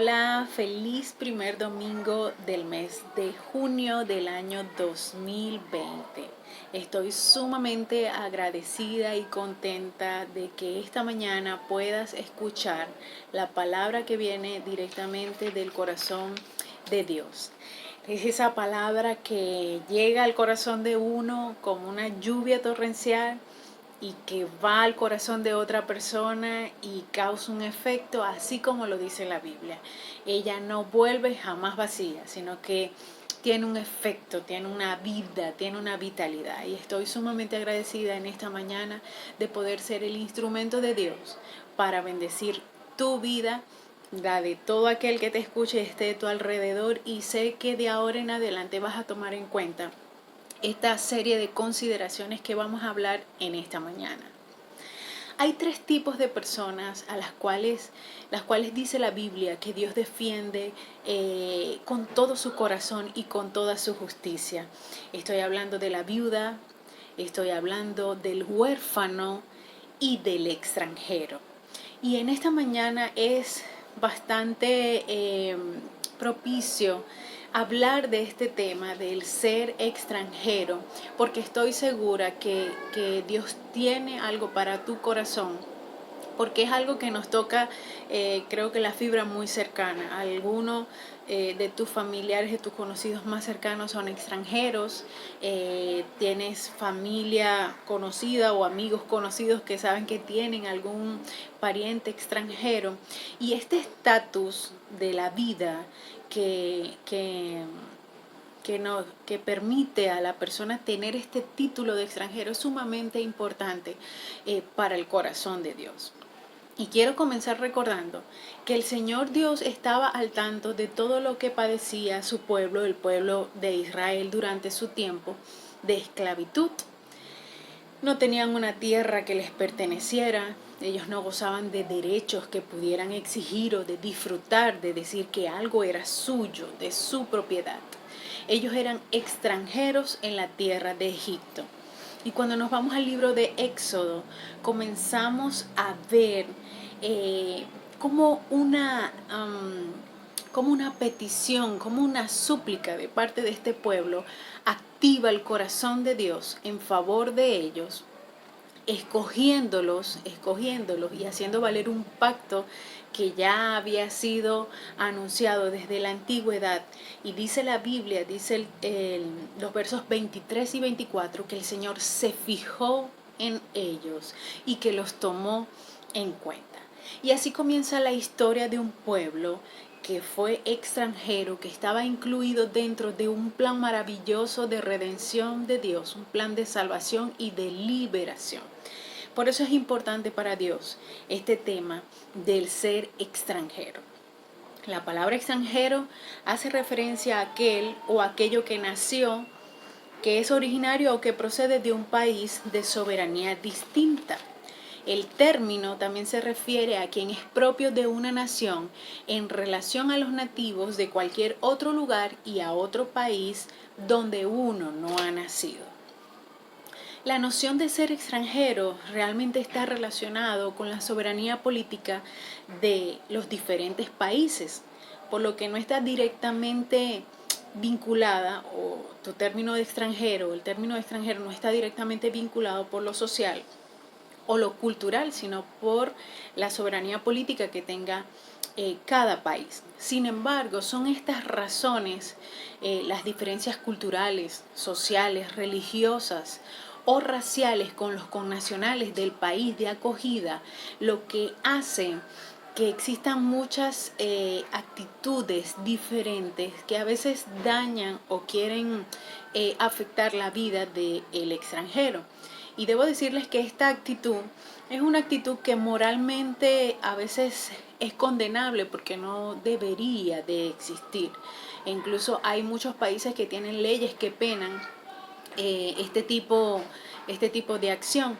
Hola, feliz primer domingo del mes de junio del año 2020. Estoy sumamente agradecida y contenta de que esta mañana puedas escuchar la palabra que viene directamente del corazón de Dios. Es esa palabra que llega al corazón de uno como una lluvia torrencial y que va al corazón de otra persona y causa un efecto, así como lo dice la Biblia. Ella no vuelve jamás vacía, sino que tiene un efecto, tiene una vida, tiene una vitalidad. Y estoy sumamente agradecida en esta mañana de poder ser el instrumento de Dios para bendecir tu vida, la de todo aquel que te escuche, esté a tu alrededor, y sé que de ahora en adelante vas a tomar en cuenta esta serie de consideraciones que vamos a hablar en esta mañana. Hay tres tipos de personas a las cuales dice la Biblia que Dios defiende con todo su corazón y con toda su justicia. Estoy hablando de la viuda, estoy hablando del huérfano y del extranjero. Y en esta mañana es bastante propicio hablar de este tema del ser extranjero, porque estoy segura que Dios tiene algo para tu corazón, porque es algo que nos toca, creo que la fibra muy cercana. Algunos de tus familiares, de tus conocidos más cercanos son extranjeros, tienes familia conocida o amigos conocidos que saben que tienen algún pariente extranjero, y este estatus de la vida que permite a la persona tener este título de extranjero es sumamente importante para el corazón de Dios. Y quiero comenzar recordando que el Señor Dios estaba al tanto de todo lo que padecía su pueblo, el pueblo de Israel, durante su tiempo de esclavitud. No tenían una tierra que les perteneciera, ellos no gozaban de derechos que pudieran exigir o de disfrutar, de decir que algo era suyo, de su propiedad. Ellos eran extranjeros en la tierra de Egipto. Y cuando nos vamos al libro de Éxodo, comenzamos a ver como una petición, como una súplica de parte de este pueblo activa el corazón de Dios en favor de ellos, escogiéndolos y haciendo valer un pacto que ya había sido anunciado desde la antigüedad. Y dice la Biblia, dice los versos 23 y 24, que el Señor se fijó en ellos y que los tomó en cuenta. Y así comienza la historia de un pueblo que fue extranjero, que estaba incluido dentro de un plan maravilloso de redención de Dios, un plan de salvación y de liberación. Por eso es importante para Dios este tema del ser extranjero. La palabra extranjero hace referencia a aquel o aquello que nació, que es originario o que procede de un país de soberanía distinta. El término también se refiere a quien es propio de una nación en relación a los nativos de cualquier otro lugar y a otro país donde uno no ha nacido. La noción de ser extranjero realmente está relacionado con la soberanía política de los diferentes países, por lo que no está directamente vinculada, o tu término de extranjero, el término de extranjero no está directamente vinculado por lo social o lo cultural, sino por la soberanía política que tenga cada país. Sin embargo, son estas razones, las diferencias culturales, sociales, religiosas o raciales con los connacionales del país de acogida, lo que hace que existan muchas actitudes diferentes que a veces dañan o quieren afectar la vida del extranjero. Y debo decirles que esta actitud es una actitud que moralmente a veces es condenable, porque no debería de existir. E incluso hay muchos países que tienen leyes que penan este tipo de acción.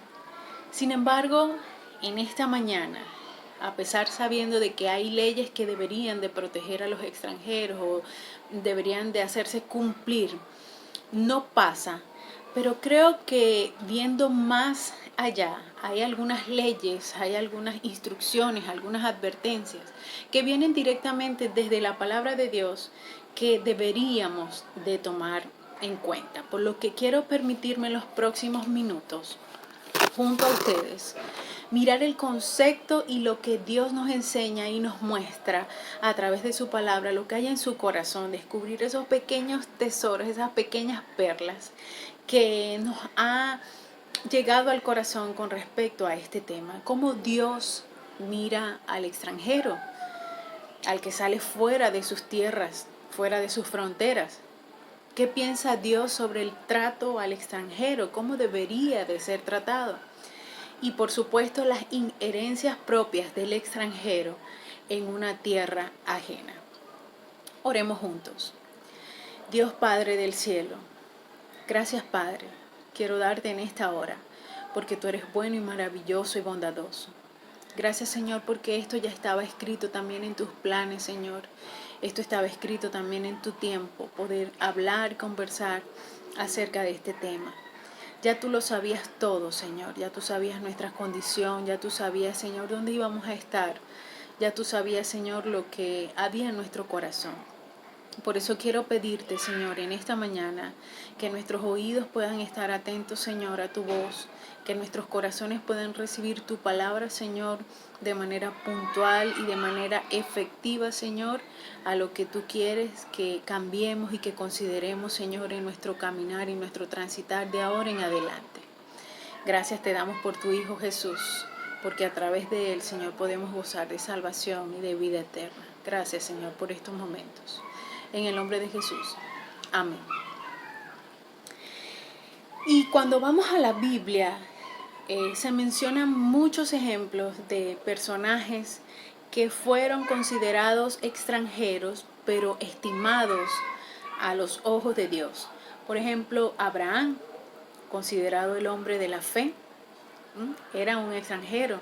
Sin embargo, en esta mañana, a pesar sabiendo de que hay leyes que deberían de proteger a los extranjeros o deberían de hacerse cumplir, no pasa. Pero creo que viendo más allá hay algunas leyes, hay algunas instrucciones, algunas advertencias que vienen directamente desde la palabra de Dios que deberíamos de tomar en cuenta. Por lo que quiero permitirme en los próximos minutos, junto a ustedes, mirar el concepto y lo que Dios nos enseña y nos muestra a través de su palabra, lo que hay en su corazón, descubrir esos pequeños tesoros, esas pequeñas perlas que nos ha llegado al corazón con respecto a este tema. Cómo Dios mira al extranjero, al que sale fuera de sus tierras, fuera de sus fronteras. ¿Qué piensa Dios sobre el trato al extranjero? ¿Cómo debería de ser tratado? Y por supuesto las inherencias propias del extranjero en una tierra ajena. Oremos juntos. Dios Padre del cielo, gracias Padre, quiero darte en esta hora, porque tú eres bueno y maravilloso y bondadoso. Gracias Señor, porque esto ya estaba escrito también en tus planes, Señor. Esto estaba escrito también en tu tiempo, poder hablar, conversar acerca de este tema. Ya tú lo sabías todo, Señor. Ya tú sabías nuestra condición, ya tú sabías, Señor, dónde íbamos a estar. Ya tú sabías, Señor, lo que había en nuestro corazón. Por eso quiero pedirte, Señor, en esta mañana, que nuestros oídos puedan estar atentos, Señor, a tu voz, que nuestros corazones puedan recibir tu palabra, Señor, de manera puntual y de manera efectiva, Señor, a lo que tú quieres que cambiemos y que consideremos, Señor, en nuestro caminar y nuestro transitar de ahora en adelante. Gracias te damos por tu Hijo Jesús, porque a través de él, Señor, podemos gozar de salvación y de vida eterna. Gracias, Señor, por estos momentos. En el nombre de Jesús. Amén. Y cuando vamos a la Biblia, se mencionan muchos ejemplos de personajes que fueron considerados extranjeros, pero estimados a los ojos de Dios. Por ejemplo, Abraham, considerado el hombre de la fe, era un extranjero.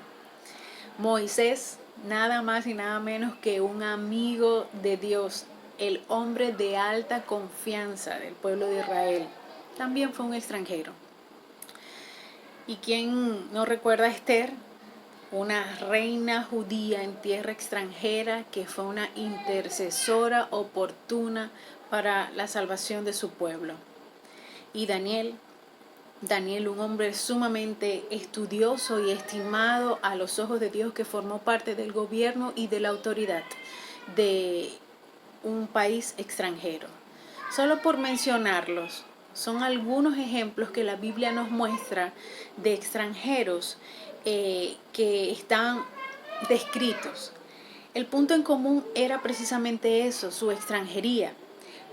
Moisés, nada más y nada menos que un amigo de Dios, el hombre de alta confianza del pueblo de Israel, también fue un extranjero. ¿Y quién no recuerda a Esther? Una reina judía en tierra extranjera que fue una intercesora oportuna para la salvación de su pueblo. Y Daniel, un hombre sumamente estudioso y estimado a los ojos de Dios, que formó parte del gobierno y de la autoridad de un país extranjero. Solo por mencionarlos, son algunos ejemplos que la Biblia nos muestra de extranjeros que están descritos. El punto en común era precisamente eso, su extranjería,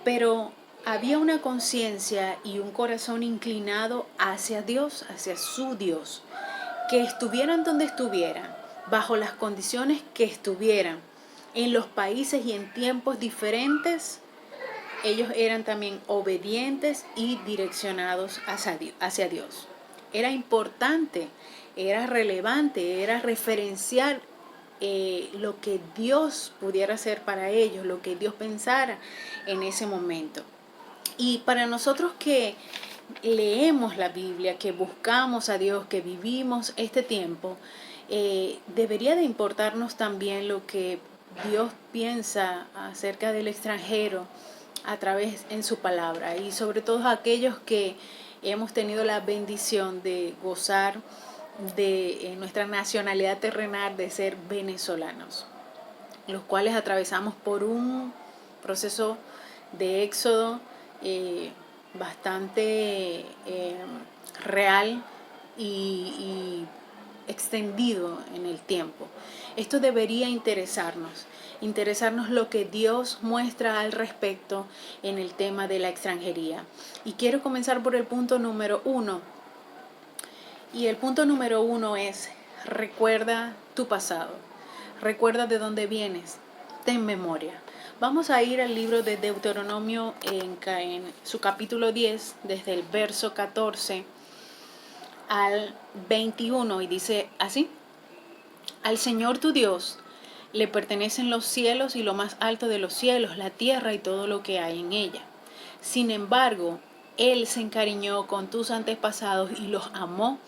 pero había una conciencia y un corazón inclinado hacia Dios, hacia su Dios, que estuvieran donde estuvieran, bajo las condiciones que estuvieran, en los países y en tiempos diferentes, ellos eran también obedientes y direccionados hacia Dios. Era importante, era relevante, era referencial lo que Dios pudiera hacer para ellos, lo que Dios pensara en ese momento. Y para nosotros que leemos la Biblia, que buscamos a Dios, que vivimos este tiempo, debería de importarnos también lo que Dios piensa acerca del extranjero a través en su palabra, y sobre todo aquellos que hemos tenido la bendición de gozar de nuestra nacionalidad terrenal, de ser venezolanos, los cuales atravesamos por un proceso de éxodo bastante real y extendido en el tiempo. Esto debería interesarnos lo que Dios muestra al respecto en el tema de la extranjería. Y quiero comenzar por el punto número 1. Y el punto número 1 es: recuerda tu pasado. Recuerda de dónde vienes. Ten memoria. Vamos a ir al libro de Deuteronomio en su capítulo 10, desde el verso 14 al 21, y dice así: al Señor tu Dios le pertenecen los cielos y lo más alto de los cielos, la tierra y todo lo que hay en ella. Sin embargo, Él se encariñó con tus antepasados y los amó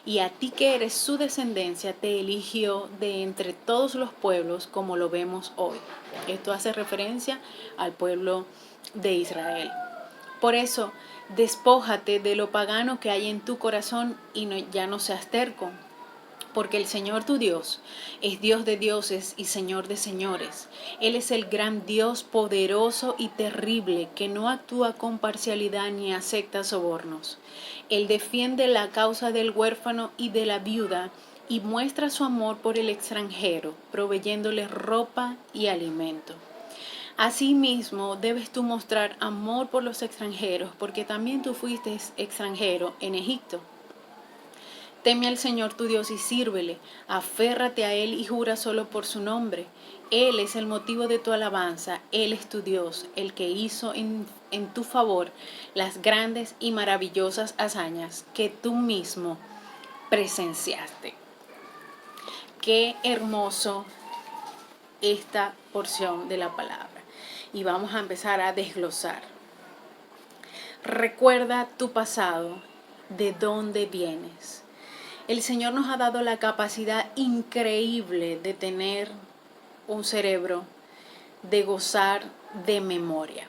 y a ti que eres su descendencia te eligió de entre todos los pueblos como lo vemos hoy. Esto hace referencia al pueblo de Israel. Por eso, despójate de lo pagano que hay en tu corazón y ya no seas terco. Porque el Señor tu Dios es Dios de dioses y Señor de señores. Él es el gran Dios poderoso y terrible que no actúa con parcialidad ni acepta sobornos. Él defiende la causa del huérfano y de la viuda y muestra su amor por el extranjero, proveyéndole ropa y alimento. Asimismo, debes tú mostrar amor por los extranjeros, porque también tú fuiste extranjero en Egipto. Teme al Señor tu Dios y sírvele, aférrate a Él y jura solo por su nombre. Él es el motivo de tu alabanza, Él es tu Dios, el que hizo en tu favor las grandes y maravillosas hazañas que tú mismo presenciaste. Qué hermoso esta porción de la palabra. Y vamos a empezar a desglosar. Recuerda tu pasado, de dónde vienes. El Señor nos ha dado la capacidad increíble de tener un cerebro, de gozar de memoria.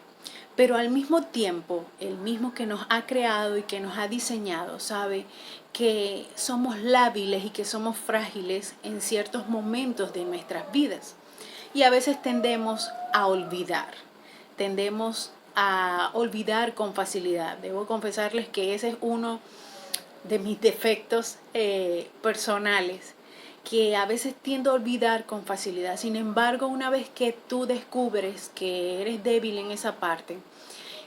Pero al mismo tiempo, el mismo que nos ha creado y que nos ha diseñado, sabe que somos lábiles y que somos frágiles en ciertos momentos de nuestras vidas. Y a veces tendemos a olvidar con facilidad. Debo confesarles que ese es uno de mis defectos personales, que a veces tiendo a olvidar con facilidad. Sin embargo, una vez que tú descubres que eres débil en esa parte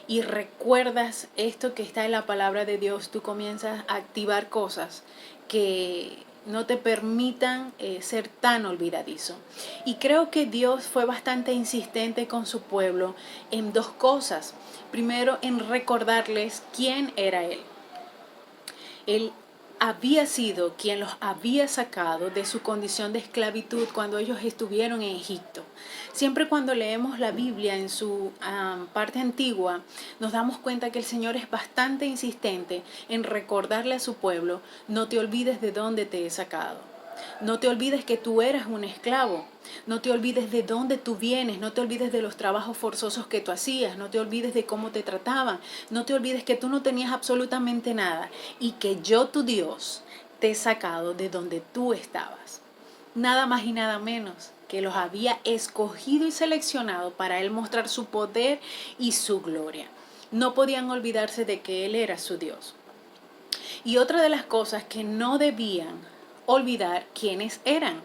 y recuerdas esto que está en la palabra de Dios, tú comienzas a activar cosas que no te permitan ser tan olvidadizo. Y creo que Dios fue bastante insistente con su pueblo en dos cosas. Primero, en recordarles quién era Él. Él había sido quien los había sacado de su condición de esclavitud cuando ellos estuvieron en Egipto. Siempre cuando leemos la Biblia en su parte antigua, nos damos cuenta que el Señor es bastante insistente en recordarle a su pueblo: no te olvides de dónde te he sacado. No te olvides que tú eras un esclavo. No te olvides de dónde tú vienes. No te olvides de los trabajos forzosos que tú hacías. No te olvides de cómo te trataban. No te olvides que tú no tenías absolutamente nada y que yo, tu Dios, te he sacado de donde tú estabas. Nada más y nada menos que los había escogido y seleccionado para Él mostrar su poder y su gloria. No podían olvidarse de que Él era su Dios. Y otra de las cosas que no debían olvidar quiénes eran.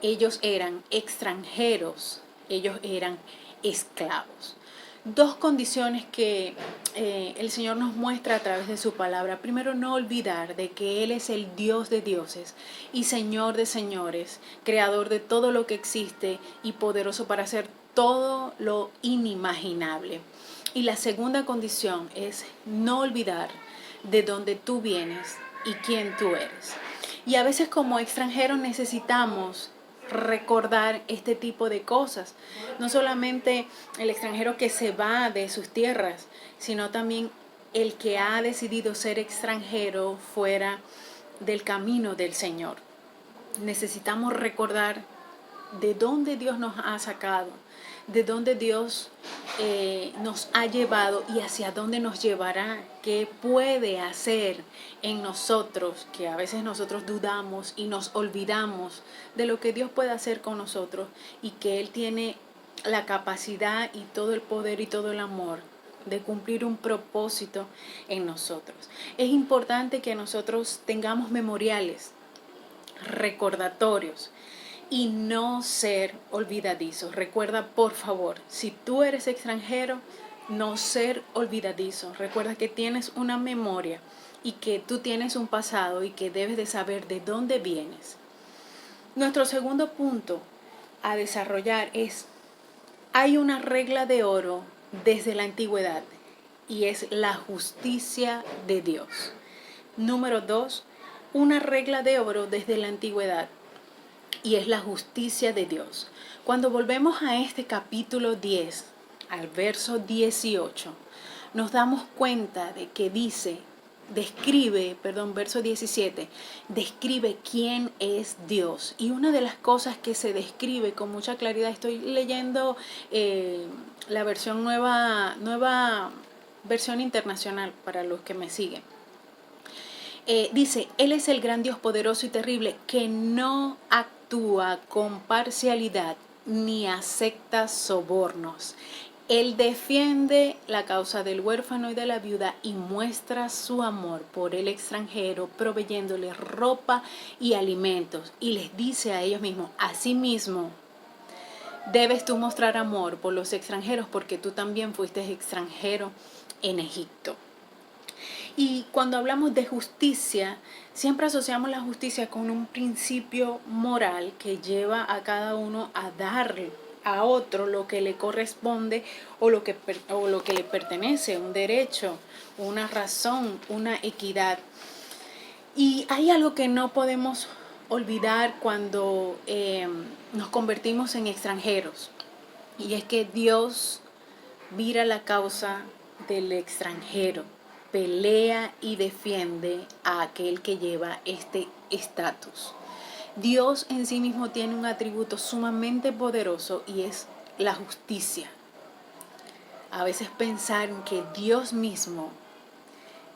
Ellos eran extranjeros, ellos eran esclavos. Dos condiciones que el Señor nos muestra a través de su palabra. Primero, no olvidar de que Él es el Dios de dioses y Señor de señores, creador de todo lo que existe y poderoso para hacer todo lo inimaginable. Y la segunda condición es no olvidar de dónde tú vienes y quién tú eres. Y a veces como extranjeros necesitamos recordar este tipo de cosas. No solamente el extranjero que se va de sus tierras, sino también el que ha decidido ser extranjero fuera del camino del Señor. Necesitamos recordar de dónde Dios nos ha sacado, de dónde Dios nos ha llevado y hacia dónde nos llevará, qué puede hacer en nosotros, que a veces nosotros dudamos y nos olvidamos de lo que Dios puede hacer con nosotros y que Él tiene la capacidad y todo el poder y todo el amor de cumplir un propósito en nosotros. Es importante que nosotros tengamos memoriales, recordatorios, y no ser olvidadizos. Recuerda, por favor, si tú eres extranjero, no ser olvidadizo. Recuerda que tienes una memoria y que tú tienes un pasado y que debes de saber de dónde vienes. Nuestro segundo punto a desarrollar es: hay una regla de oro desde la antigüedad y es la justicia de Dios. Número 2, una regla de oro desde la antigüedad y es la justicia de Dios. Cuando volvemos a este capítulo 10, al verso 18, nos damos cuenta de que dice: verso 17, describe quién es Dios. Y una de las cosas que se describe con mucha claridad, estoy leyendo la versión nueva versión internacional para los que me siguen. Dice, Él es el gran Dios poderoso y terrible que no actúa con parcialidad ni acepta sobornos. Él defiende la causa del huérfano y de la viuda y muestra su amor por el extranjero, proveyéndoles ropa y alimentos. Y les dice a ellos mismos, asimismo, debes tú mostrar amor por los extranjeros porque tú también fuiste extranjero en Egipto. Y cuando hablamos de justicia, siempre asociamos la justicia con un principio moral que lleva a cada uno a darle a otro lo que le corresponde o lo que le pertenece, un derecho, una razón, una equidad. Y hay algo que no podemos olvidar cuando nos convertimos en extranjeros, y es que Dios vira la causa del extranjero, pelea y defiende a aquel que lleva este estatus. Dios en sí mismo tiene un atributo sumamente poderoso y es la justicia. A veces pensar en que Dios mismo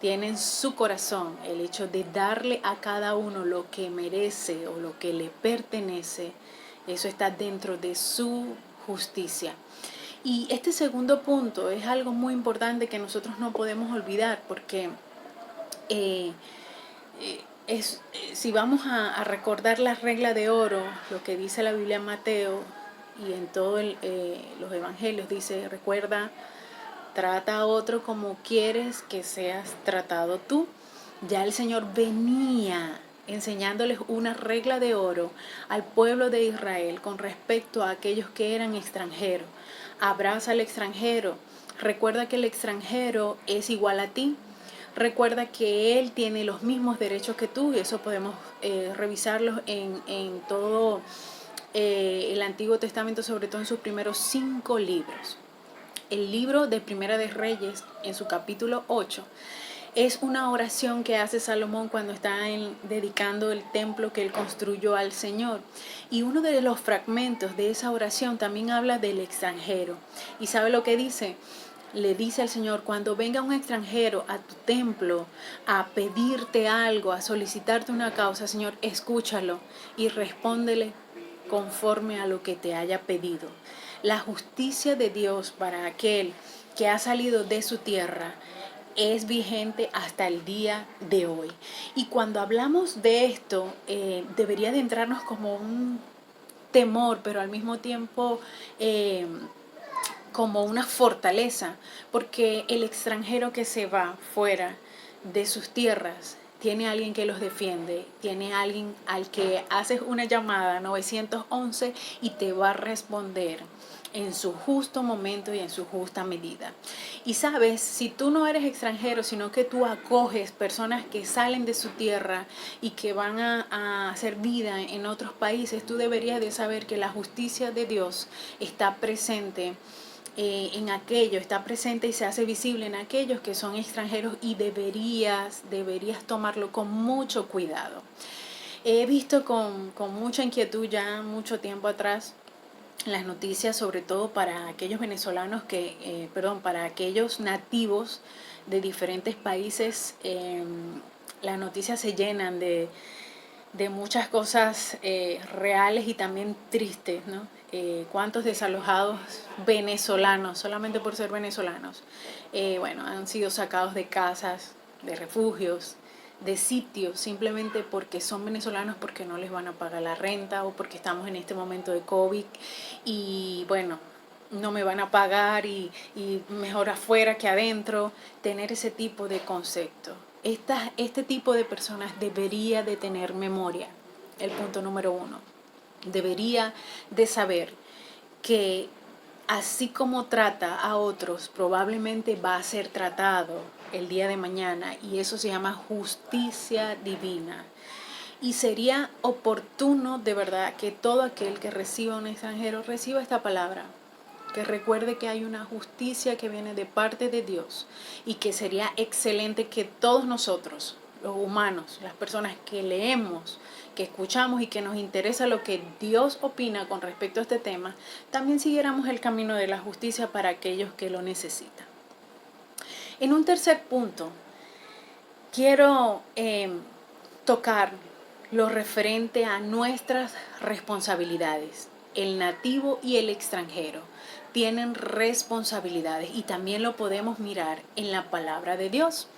tiene en su corazón el hecho de darle a cada uno lo que merece o lo que le pertenece, eso está dentro de su justicia. Y este segundo punto es algo muy importante que nosotros no podemos olvidar, porque si vamos a recordar la regla de oro, lo que dice la Biblia en Mateo y en todos los evangelios, dice, recuerda, trata a otro como quieres que seas tratado tú. Ya el Señor venía enseñándoles una regla de oro al pueblo de Israel con respecto a aquellos que eran extranjeros. Abraza al extranjero. Recuerda que el extranjero es igual a ti. Recuerda que él tiene los mismos derechos que tú, y eso podemos revisarlos en todo el Antiguo Testamento, sobre todo en sus primeros 5 libros. El libro de Primera de Reyes, en su capítulo 8, es una oración que hace Salomón cuando está dedicando el templo que él construyó al Señor. Y uno de los fragmentos de esa oración también habla del extranjero. ¿Y sabe lo que dice? Le dice al Señor, cuando venga un extranjero a tu templo a pedirte algo, a solicitarte una causa, Señor, escúchalo y respóndele conforme a lo que te haya pedido. La justicia de Dios para aquel que ha salido de su tierra es vigente hasta el día de hoy. Y cuando hablamos de esto, debería de entrarnos como un temor, pero al mismo tiempo como una fortaleza, porque el extranjero que se va fuera de sus tierras tiene alguien que los defiende, tiene alguien al que haces una llamada 911 y te va a responder en su justo momento y en su justa medida. Y sabes, si tú no eres extranjero, sino que tú acoges personas que salen de su tierra y que van a hacer vida en otros países, tú deberías de saber que la justicia de Dios está presente en aquello, está presente y se hace visible en aquellos que son extranjeros, y deberías tomarlo con mucho cuidado. He visto con mucha inquietud ya mucho tiempo atrás las noticias, sobre todo para aquellos venezolanos para aquellos nativos de diferentes países. Las noticias se llenan de muchas cosas reales y también tristes, ¿no? Cuántos desalojados venezolanos, solamente por ser venezolanos, han sido sacados de casas, de refugios, de sitios, simplemente porque son venezolanos, porque no les van a pagar la renta o porque estamos en este momento de COVID y no me van a pagar y mejor afuera que adentro. Tener ese tipo de concepto. Este tipo de personas debería de tener memoria, el punto número 1. Debería de saber que así como trata a otros, probablemente va a ser tratado el día de mañana, y eso se llama justicia divina. Y sería oportuno de verdad que todo aquel que reciba un extranjero reciba esta palabra. que recuerde que hay una justicia que viene de parte de Dios y que sería excelente que todos nosotros, los humanos, las personas que leemos, que escuchamos y que nos interesa lo que Dios opina con respecto a este tema, también siguiéramos el camino de la justicia para aquellos que lo necesitan. En un tercer punto, quiero tocar lo referente a nuestras responsabilidades. El nativo y el extranjero tienen responsabilidades y también lo podemos mirar en la palabra de Dios.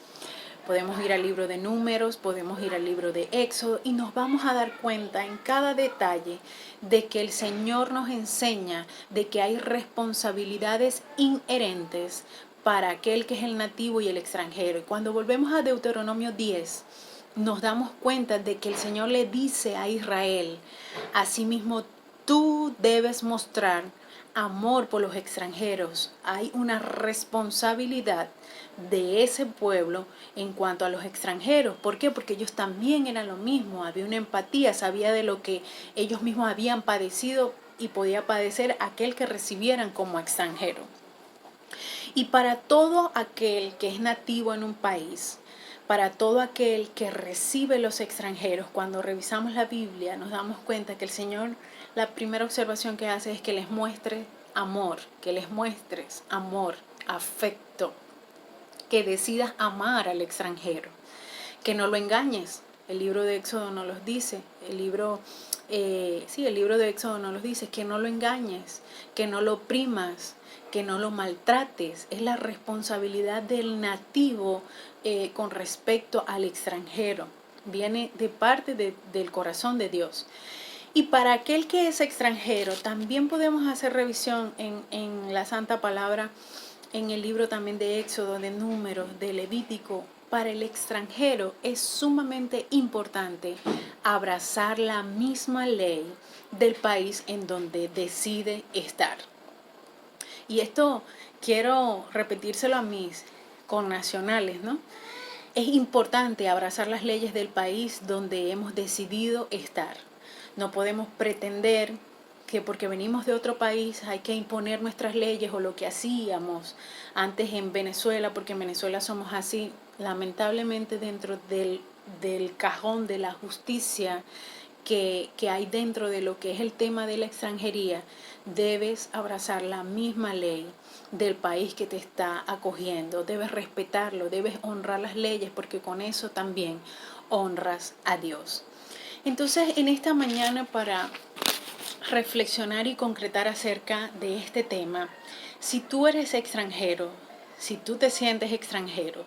Podemos ir al libro de Números, podemos ir al libro de Éxodo y nos vamos a dar cuenta en cada detalle de que el Señor nos enseña de que hay responsabilidades inherentes para aquel que es el nativo y el extranjero. Y cuando volvemos a Deuteronomio 10, nos damos cuenta de que el Señor le dice a Israel, asimismo tú debes mostrar amor por los extranjeros. Hay una responsabilidad de ese pueblo en cuanto a los extranjeros. ¿Por qué? Porque ellos también eran lo mismo, había una empatía, sabía de lo que ellos mismos habían padecido y podía padecer aquel que recibieran como extranjero. Y para todo aquel que es nativo en un país, para todo aquel que recibe los extranjeros, cuando revisamos la Biblia nos damos cuenta que el Señor, la primera observación que hace es que les muestre amor, que les muestres amor, afecto, que decidas amar al extranjero, que no lo engañes. El libro de Éxodo nos los dice, el libro de Éxodo nos los dice, que no lo engañes, que no lo oprimas, que no lo maltrates. Es la responsabilidad del nativo con respecto al extranjero. Viene de parte del corazón de Dios. Y para aquel que es extranjero, también podemos hacer revisión en la Santa Palabra, en el libro también de Éxodo, de Números, de Levítico. Para el extranjero es sumamente importante abrazar la misma ley del país en donde decide estar. Y esto quiero repetírselo a mis connacionales, ¿no? Es importante abrazar las leyes del país donde hemos decidido estar. No podemos pretender que porque venimos de otro país hay que imponer nuestras leyes o lo que hacíamos antes en Venezuela, porque en Venezuela somos así. Lamentablemente dentro del cajón de la justicia que hay dentro de lo que es el tema de la extranjería, debes abrazar la misma ley del país que te está acogiendo, debes respetarlo, debes honrar las leyes, porque con eso también honras a Dios. Entonces, en esta mañana, para reflexionar y concretar acerca de este tema, si tú eres extranjero, si tú te sientes extranjero,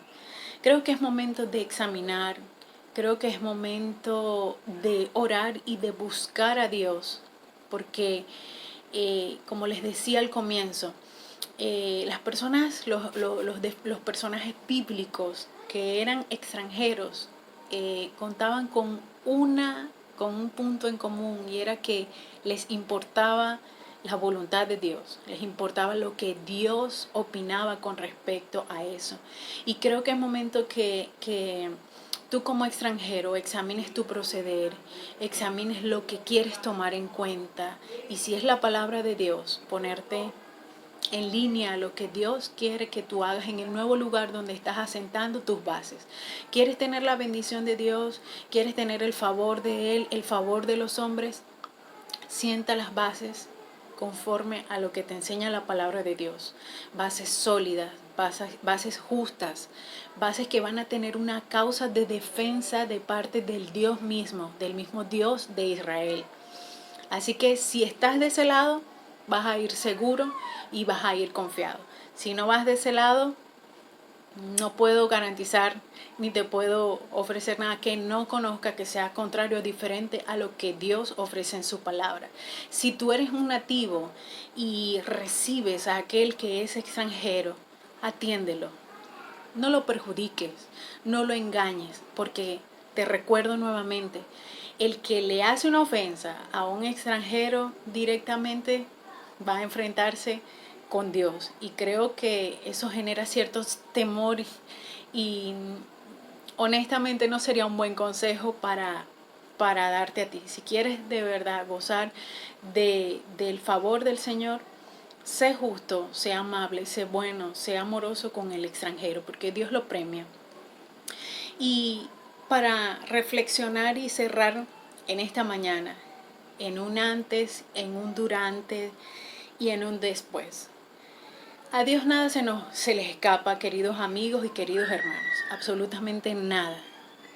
creo que es momento de examinar, creo que es momento de orar y de buscar a Dios, porque como les decía al comienzo, las personas, los personajes bíblicos que eran extranjeros, contaban con un punto en común, y era que les importaba la voluntad de Dios, les importaba lo que Dios opinaba con respecto a eso. Y creo que es momento que tú como extranjero examines tu proceder, examines lo que quieres tomar en cuenta, y si es la palabra de Dios, ponerte en línea a lo que Dios quiere que tú hagas en el nuevo lugar donde estás asentando tus bases. ¿Quieres tener la bendición de Dios? ¿Quieres tener el favor de Él, el favor de los hombres? Sienta las bases conforme a lo que te enseña la palabra de Dios. Bases sólidas, bases justas, bases que van a tener una causa de defensa de parte del Dios mismo, del mismo Dios de Israel. Así que si estás de ese lado, vas a ir seguro y vas a ir confiado. Si no vas de ese lado, no puedo garantizar ni te puedo ofrecer nada que no conozca, que sea contrario o diferente a lo que Dios ofrece en su palabra. Si tú eres un nativo y recibes a aquel que es extranjero, atiéndelo. No lo perjudiques, no lo engañes, porque te recuerdo nuevamente, el que le hace una ofensa a un extranjero directamente va a enfrentarse con Dios. Y creo que eso genera ciertos temores y honestamente no sería un buen consejo para darte a ti. Si quieres de verdad gozar del favor del Señor, sé justo, sé amable, sé bueno, sé amoroso con el extranjero, porque Dios lo premia. Y para reflexionar y cerrar en esta mañana, en un antes, en un durante y en un después. A Dios nada se les escapa, queridos amigos y queridos hermanos, absolutamente nada.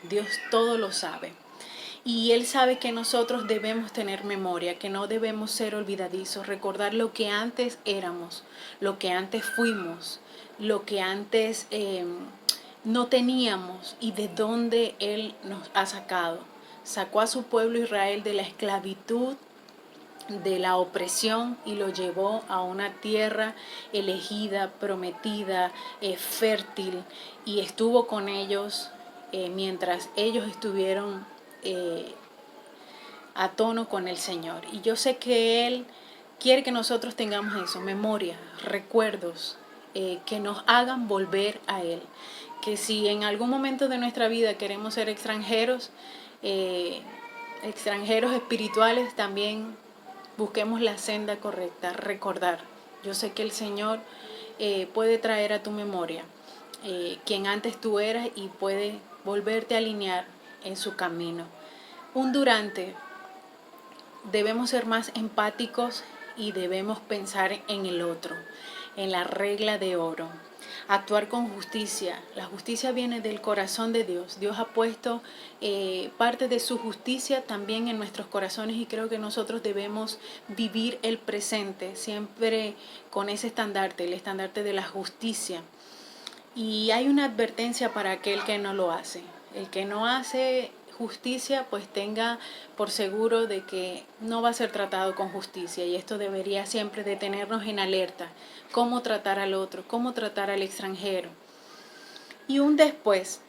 Dios todo lo sabe. Y Él sabe que nosotros debemos tener memoria, que no debemos ser olvidadizos, recordar lo que antes éramos, lo que antes fuimos, lo que antes no teníamos y de dónde Él nos ha sacado. Sacó a su pueblo Israel de la esclavitud, de la opresión, y lo llevó a una tierra elegida, prometida, fértil, y estuvo con ellos mientras ellos estuvieron eh, a tono con el Señor. Y yo sé que Él quiere que nosotros tengamos eso, memoria, recuerdos, que nos hagan volver a Él. Que si en algún momento de nuestra vida queremos ser extranjeros, extranjeros espirituales, también busquemos la senda correcta, recordar. Yo sé que el Señor puede traer a tu memoria quien antes tú eras y puede volverte a alinear en su camino. Un durante, debemos ser más empáticos y debemos pensar en el otro, en la regla de oro. Actuar con justicia. La justicia viene del corazón de Dios. Dios ha puesto parte de su justicia también en nuestros corazones, y creo que nosotros debemos vivir el presente siempre con ese estandarte, el estandarte de la justicia. Y hay una advertencia para aquel que no lo hace. El que no hace justicia, pues tenga por seguro de que no va a ser tratado con justicia. Y esto debería siempre de tenernos en alerta. Cómo tratar al otro, cómo tratar al extranjero. Y un después,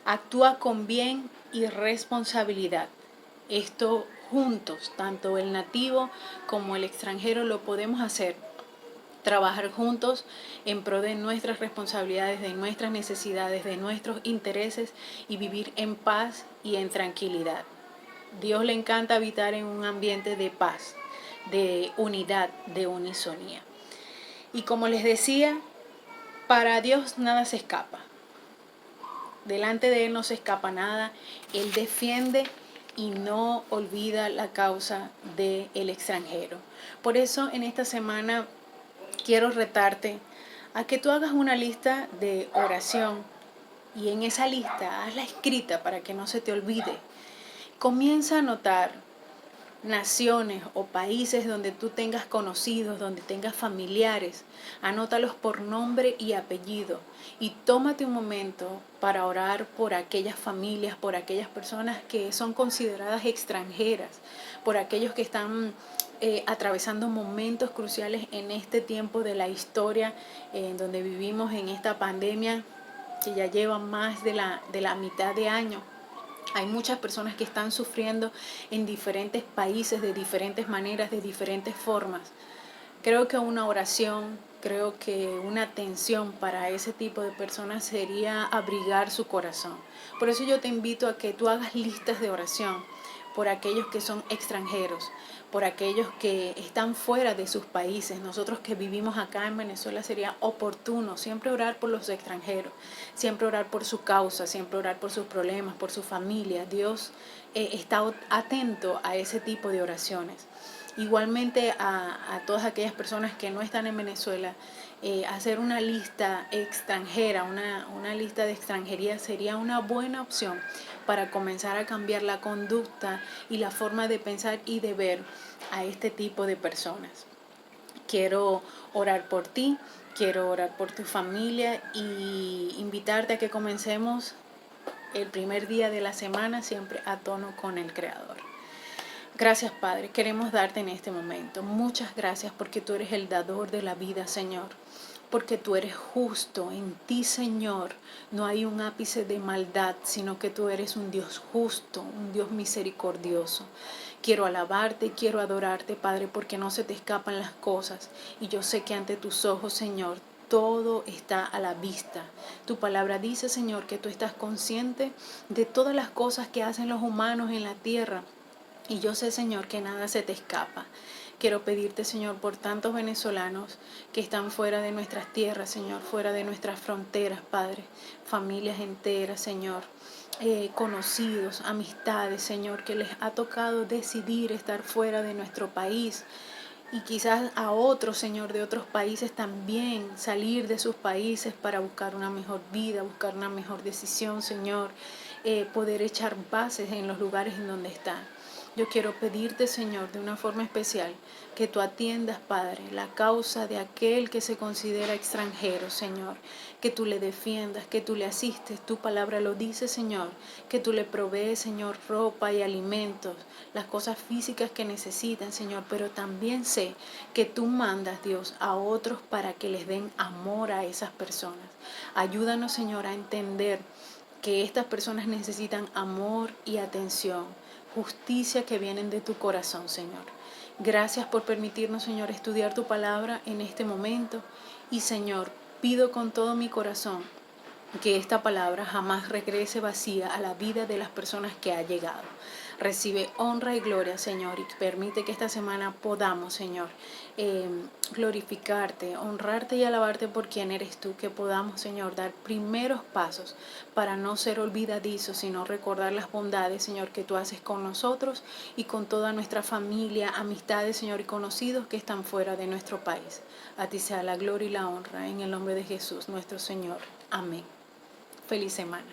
actúa con bien y responsabilidad. Esto juntos, tanto el nativo como el extranjero, lo podemos hacer. Trabajar juntos en pro de nuestras responsabilidades, de nuestras necesidades, de nuestros intereses, y vivir en paz y en tranquilidad. Dios le encanta habitar en un ambiente de paz, de unidad, de unisonía. Y como les decía, para Dios nada se escapa. Delante de Él no se escapa nada. Él defiende y no olvida la causa del extranjero. Por eso en esta semana quiero retarte a que tú hagas una lista de oración, y en esa lista hazla escrita para que no se te olvide. Comienza a anotar naciones o países donde tú tengas conocidos, donde tengas familiares. Anótalos por nombre y apellido, y tómate un momento para orar por aquellas familias, por aquellas personas que son consideradas extranjeras, por aquellos que están atravesando momentos cruciales en este tiempo de la historia, en donde vivimos en esta pandemia que ya lleva más de la mitad de año. Hay muchas personas que están sufriendo en diferentes países, de diferentes maneras, de diferentes formas. Creo que una oración, creo que una atención para ese tipo de personas sería abrigar su corazón. Por eso yo te invito a que tú hagas listas de oración por aquellos que son extranjeros, por aquellos que están fuera de sus países. Nosotros que vivimos acá en Venezuela, sería oportuno siempre orar por los extranjeros, siempre orar por su causa, siempre orar por sus problemas, por su familia. Dios está atento a ese tipo de oraciones. Igualmente a todas aquellas personas que no están en Venezuela, hacer una lista extranjera, una lista de extranjería sería una buena opción para comenzar a cambiar la conducta y la forma de pensar y de ver a este tipo de personas. Quiero orar por ti, quiero orar por tu familia y invitarte a que comencemos el primer día de la semana siempre a tono con el Creador. Gracias, Padre, queremos darte en este momento muchas gracias, porque tú eres el dador de la vida, Señor, porque tú eres justo. En ti, Señor, no hay un ápice de maldad, sino que tú eres un Dios justo, un Dios misericordioso. Quiero alabarte y quiero adorarte, Padre, porque no se te escapan las cosas, y yo sé que ante tus ojos, Señor, todo está a la vista. Tu palabra dice, Señor, que tú estás consciente de todas las cosas que hacen los humanos en la tierra, Y yo sé, Señor, que nada se te escapa. Quiero pedirte, Señor, por tantos venezolanos que están fuera de nuestras tierras, Señor, fuera de nuestras fronteras, Padre, familias enteras, Señor, conocidos, amistades, Señor, que les ha tocado decidir estar fuera de nuestro país. Y quizás a otros, Señor, de otros países también salir de sus países para buscar una mejor vida, buscar una mejor decisión, Señor, poder echar bases en los lugares en donde están. Yo quiero pedirte, Señor, de una forma especial, que tú atiendas, Padre, la causa de aquel que se considera extranjero, Señor. Que tú le defiendas, que tú le asistes. Tu palabra lo dice, Señor. Que tú le provees, Señor, ropa y alimentos, las cosas físicas que necesitan, Señor. Pero también sé que tú mandas, Dios, a otros para que les den amor a esas personas. Ayúdanos, Señor, a entender que estas personas necesitan amor y atención, justicia que vienen de tu corazón, Señor. Gracias por permitirnos, Señor, estudiar tu palabra en este momento. Y, Señor, pido con todo mi corazón que esta palabra jamás regrese vacía a la vida de las personas que ha llegado. Recibe honra y gloria, Señor, y permite que esta semana podamos, Señor, glorificarte, honrarte y alabarte por quien eres tú, que podamos, Señor, dar primeros pasos para no ser olvidadizos, sino recordar las bondades, Señor, que tú haces con nosotros y con toda nuestra familia, amistades, Señor, y conocidos que están fuera de nuestro país. A ti sea la gloria y la honra, en el nombre de Jesús, nuestro Señor. Amén. Feliz semana.